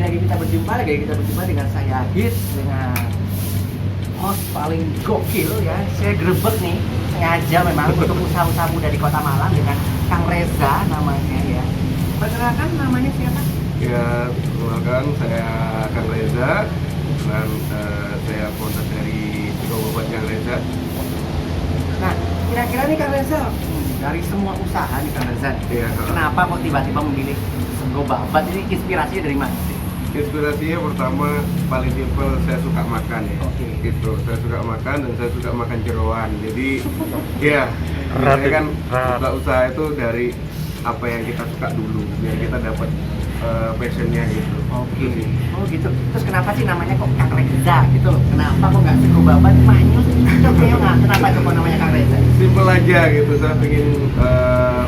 lagi kita berjumpa dengan saya Hit, dengan host paling gokil ya. Saya grebek nih sengaja memang untuk usaha-usaha muda di Kota Malang dengan Kang Reza namanya ya. Perkenalkan namanya siapa? Ya, perkenalkan saya Kang Reza dan saya founder dari Babat Kang Reza. Nah, kira-kira nih Kang Reza, dari semua usaha nih Kang Reza, Iya. kenapa kok tiba-tiba memilih Sego Babat? Ini inspirasinya dari mana sih? Inspirasinya pertama paling simpel, saya suka makan ya. Oke. Gitu, saya suka makan dan saya suka makan jeroan. Jadi ya, saya kan buka usaha itu dari apa yang kita suka dulu, biar kita dapat passionnya gitu. Oke. Oh gitu. Terus kenapa sih namanya kok Kang Reza gitu loh? Kenapa kok nggak Sego Babat manyus? Nggak. Kenapa itu kok namanya Kang Reza? Simpel aja gitu, saya ingin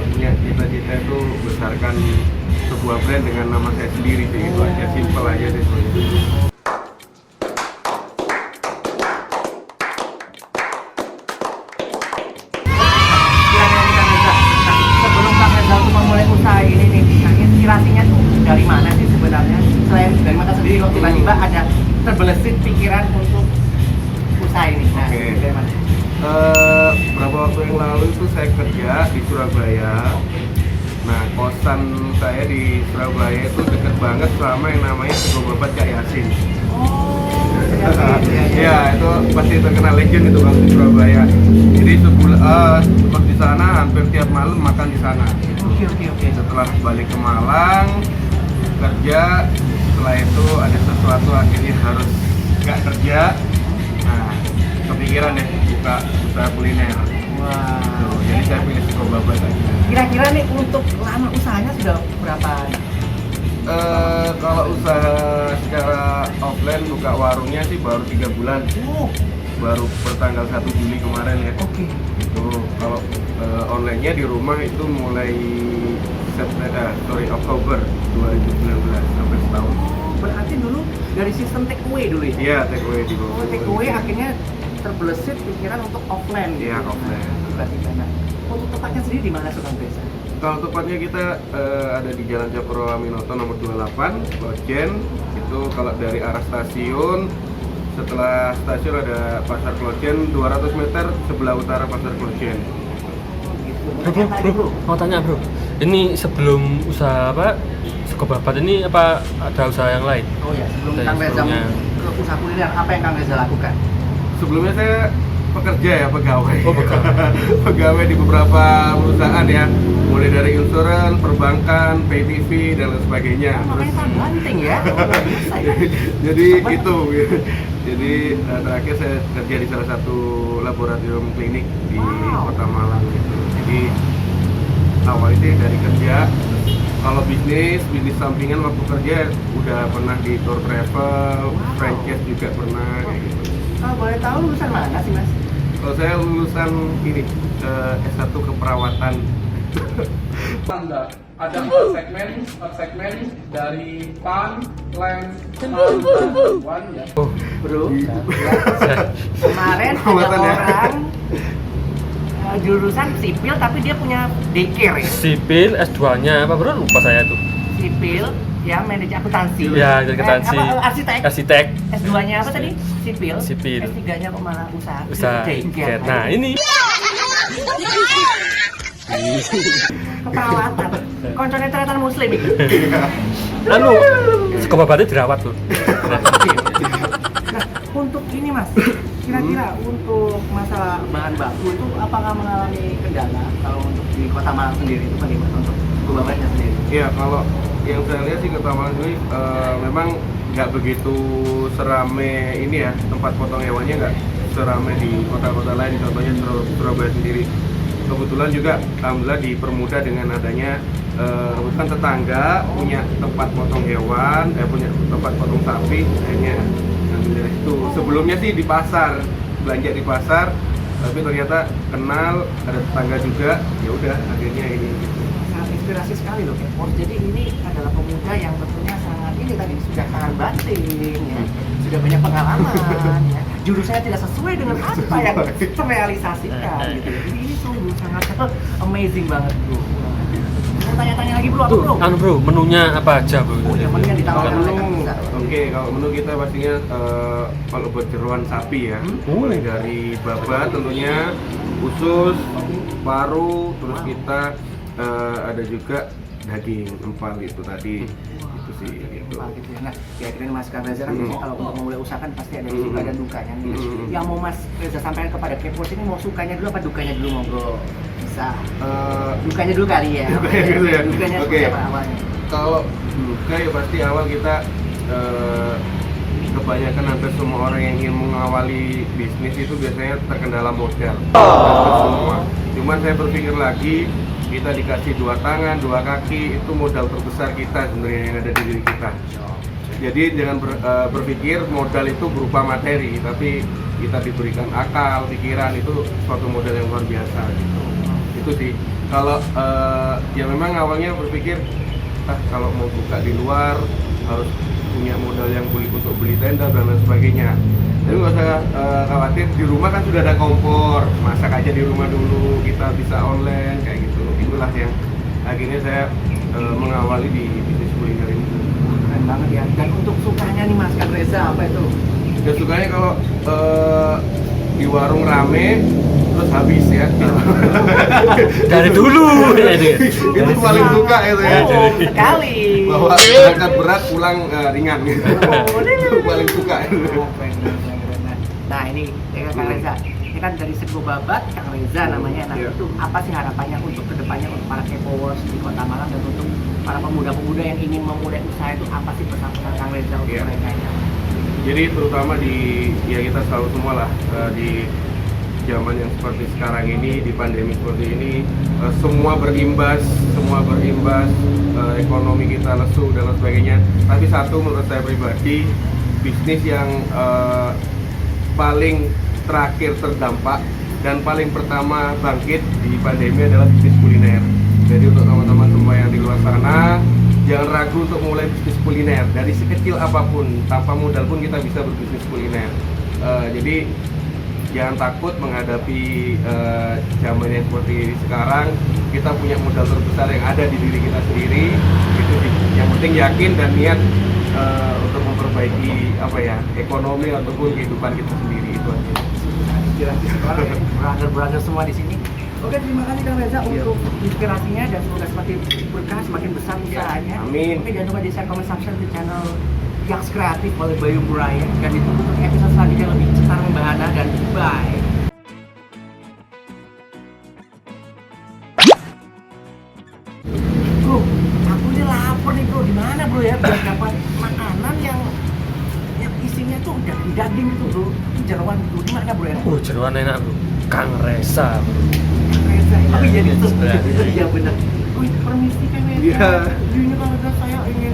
punya cita-cita itu besarkan sebuah brand dengan nama saya sendiri sih, gitu aja, simpel aja deh sebenarnya. Sebelum Kang Reza untuk memulai usaha ini nih, nah inspirasinya tuh dari mana sih sebenarnya? Selain dari mata sendiri, kok tiba-tiba ada terbelesit pikiran untuk usaha ini? Nah, Oke. dari mana? Beberapa waktu yang lalu itu saya kerja di Surabaya. Nah, kosan saya di Surabaya itu dekat banget sama yang namanya Sego Babat Cak Yasin. Ya, itu pasti terkenal legend itu kalau di Surabaya. Jadi setelah di sana hampir tiap malam makan di sana. Oke. Setelah balik ke Malang kerja, setelah itu ada sesuatu akhirnya harus nggak kerja. Nah, kepikiran deh buka usaha kuliner. Wah. Tuh, jadi saya pilih Sego Babat aja. Kira-kira nih untuk lama usahanya sudah berapa? Kalau usaha secara offline buka warungnya sih baru 3 bulan. Baru pertanggal 1 Juli kemarin ya. Oke. Itu kalau online-nya di rumah itu mulai Oktober 2019 sampai setahun. Berarti dulu dari sistem take away dulu ya? Iya, take away di bawah. Take away akhirnya terbelesit pikiran untuk offline. Iya, offline. Tiba-tiba. Nah, untuk tempatnya sendiri di mana Kang Reza? Kalau tepatnya kita ada di Jalan Cokro Aminoto nomor 28, Klojen. Itu kalau dari arah stasiun, setelah stasiun ada Pasar Klojen, 200 meter sebelah utara Pasar Klojen. Bro, Mau tanya bro, ini sebelum usaha apa, Sego Babat ini apa ada usaha yang lain? Oh ya, sebelum Dari Kang Reza sebelumnya. ke usaha kuliner, apa yang Kang Reza lakukan? Sebelumnya saya pekerja ya, pegawai. Oh, pegawai. Pegawai di beberapa perusahaan ya, mulai dari insurans, perbankan, pay TV dan lain sebagainya. Makanya Kang banting ya. Jadi itu. Jadi terakhir saya kerja di salah satu laboratorium klinik di Kota Malang gitu. Jadi awal itu dari kerja. Kalau bisnis sampingan waktu kerja udah pernah di tour travel, franchise juga pernah kayak gitu. Kalau boleh tahu lulusan mana sih Mas? Kalau saya lulusan ini S1 keperawatan. Anda ada per segmen dari pan, lem, wan ya. Bro, kemarin ada Perawatan ya. orang jurusan sipil tapi dia punya daycare ya? Sipil S2-nya apa bro? Lupa saya tuh. Sipil, ya manajer akuntansi. Ya, akuntansi. Arsitek. Arsitek. S2-nya apa tadi? Sipil. Sipil. S3-nya kok malah usaha. Usaha. Daycare. Nah ini. Keperawatan. Konconnya ternyata muslim itu. Anu, Sego Babatnya dirawat tuh. Nah, untuk ini Mas, kira-kira untuk masalah bahan baku itu apakah mengalami kendala kalau untuk di Kota Malang sendiri itu bagaimana untuk Babatnya sendiri? Iya, kalau yang saya lihat sih Kota Malang ini memang nggak begitu serame ini ya, tempat potong hewannya nggak serame di kota-kota lain, contohnya Surabaya sendiri. Kebetulan juga alhamdulillah dipermudah dengan adanya kebetulan tetangga punya tempat potong hewan, punya tempat potong sapi, akhirnya ngambil dari situ. Sebelumnya sih di pasar, belanja di pasar, tapi ternyata kenal, ada tetangga juga, ya udah akhirnya ini. Sangat inspirasi sekali loh Kepos. Jadi ini adalah pemuda yang tentunya sangat ini tadi sudah sangat batin ya, sudah banyak pengalaman ya. Jurusannya tidak sesuai dengan apa yang terrealisasikan gitu. Jadi ini sungguh sangat amazing banget bro. tanya-tanya lagi bro, apa Tuh, bro? anu bro, menunya apa aja bro? Oh, yang menu yang ditawarkan oleh Kang Reza. Oke, kalau menu kita pastinya kalau buat jeroan sapi ya, mulai dari babat tentunya, usus, paru, terus kita ada juga daging empal itu tadi, itu sih gitu. Wah, gitu ya. Nah, kira-kira ini Mas Kang Reza kan biasanya kalau untuk memulai usaha kan pasti ada suka dan dukanya nih. Yang mau Mas Reza sampaikan kepada Kepos ini mau sukanya dulu apa dukanya dulu mau bro? Bisa. Dukanya dulu kali ya. Dukanya dulu ya? Dukanya Oke. seperti apa awalnya? Kalau duka ya pasti awal kita kebanyakan hampir semua orang yang ingin mengawali bisnis itu biasanya terkendala modal. Hampir semua. Cuman saya berpikir lagi, kita dikasih 2 tangan, 2 kaki, itu modal terbesar kita sebenarnya yang ada di diri kita. Jadi jangan berpikir modal itu berupa materi, tapi kita diberikan akal, pikiran, itu suatu modal yang luar biasa gitu. Itu sih. Kalau ya memang awalnya berpikir kalau mau buka di luar harus punya modal yang untuk beli tenda dan lain sebagainya. Tapi nggak usah khawatir, di rumah kan sudah ada kompor, masak aja di rumah dulu, kita bisa online kayak gitu. Itulah yang akhirnya saya mengawali di bisnis kuliner ini. Keren banget ya. Dan untuk sukanya nih Mas Kang Reza apa itu? Ya sukanya kalau di warung rame terus habis ya. Dari dulu ya dia. Itu paling suka itu ya. Oh, sekali. Bahwa berangkat berat pulang ringan gitu. Oh, Itu paling suka. Oh, keren. Nah ini ya Kang Reza, ini kan dari Sego Babat Kang Reza namanya. Nah Iya. itu apa sih harapannya untuk kedepannya untuk para Kepowers di Kota Malang dan untuk para pemuda-pemuda yang ingin memulai usaha itu apa sih pesan-pesan Kang Reza untuk Iya. mereka? Jadi terutama di ya kita selalu semua lah di zaman yang seperti sekarang ini, di pandemi seperti ini, semua berimbas, ekonomi kita lesu dan lain sebagainya. Tapi satu menurut saya pribadi, bisnis yang paling terakhir terdampak dan paling pertama bangkit di pandemi adalah bisnis kuliner. Jadi untuk teman-teman semua yang di luar sana, jangan ragu untuk mulai bisnis kuliner. Dari sekecil apapun, tanpa modal pun kita bisa berbisnis kuliner. Jadi jangan takut menghadapi zaman yang seperti sekarang. Kita punya modal terbesar yang ada di diri kita sendiri. Itu sih. Yang penting yakin dan niat untuk memperbaiki ekonomi ataupun kehidupan kita sendiri, itu aja. Inspirasi sekali brother-brother semua di sini. Oke, terima kasih Kang Reza untuk inspirasinya dan semoga semakin berkah, semakin besar usahanya. Amin. Oke, jangan lupa di share, comment, subscribe di channel Yaks Kreatif oleh Bayu Brian dan ditunggu untuk episode selanjutnya lebih cetar membahana dan bye. Bro, aku ini lapar nih bro. Gimana bro ya biar dapat makanan yang isinya tuh daging gitu bro, jeroan gitu. Gimana bro ya? Oh, jeroan enak bro. Kang Reza bro. Reza, oh iya itu Iya. iya benar. Oh permisi Kang Reza. Iya. Ini kalau saya ingin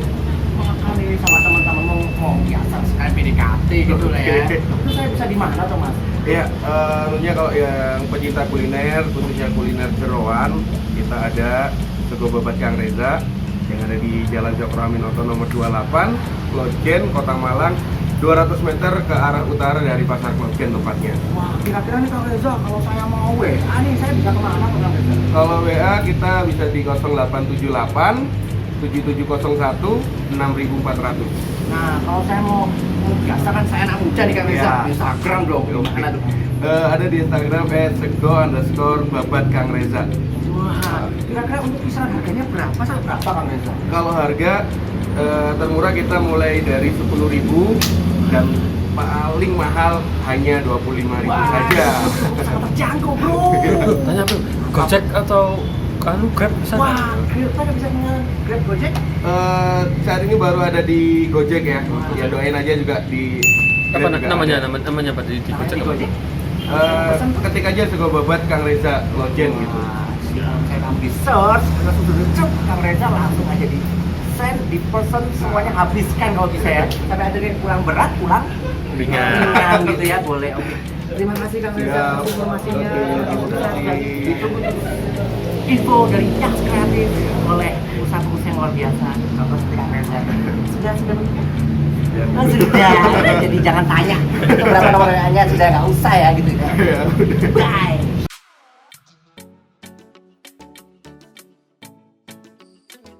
makan nih sama teman-teman mau biasa sekali PDKT gitu lah ya. Itu saya bisa di mana tuh mas? Ya, tentunya kalau yang pecinta kuliner, khususnya kuliner jeroan, kita ada Sego Babat Kang Reza yang ada di Jalan Cokroaminoto nomor 28, Klojen, Kota Malang, 200 meter ke arah utara dari Pasar Klojen tempatnya. Wah kira-kira nih Kang Reza kalau saya mau WA nih saya bisa kemana tuh Kang Reza? Kalau WA kita bisa di 0878 7701 6400. Nah kalau saya mau biasa kan saya anak muda nih Kang Reza, Iya. Instagram dong, gimana tuh? Ada di Instagram @sego_babat Kang Reza. Wah, kira-kira untuk kisaran harganya berapa Kang Reza? Kalau harga termurah kita mulai dari 10.000 dan paling mahal hanya 25.000 saja. Sangat terjangkau bro. Tanya bro, Gojek atau Grab bisa? Wah, Grab bisa dengan Grab Gojek? Saat ini baru ada di Gojek ya. Ya doain aja juga di Apa Grab juga namanya? ada. Namanya apa di Namanya Gojek? di apa? Gojek. Ketik aja Sego Babat Kang Reza Lojen gitu. Wah, siap. Saya langsung di search, langsung cek Kang Reza langsung aja di send, di person semuanya habiskan kalau bisa ya. Sampai ada yang kurang berat, kurang Ringan. gitu ya, boleh. Oke. Terima kasih Kang Reza Siap. atas informasinya. Oke, terima kasih. Ditunggu info dari Yaks Kreatif oleh usaha-usaha yang luar biasa. Contoh seperti Kang Reza. Sudah menikah? Ya. Oh, sudah. Jadi jangan tanya berapa nomor WA-nya, sudah nggak usah ya gitu ya. Ya, udah. Bye.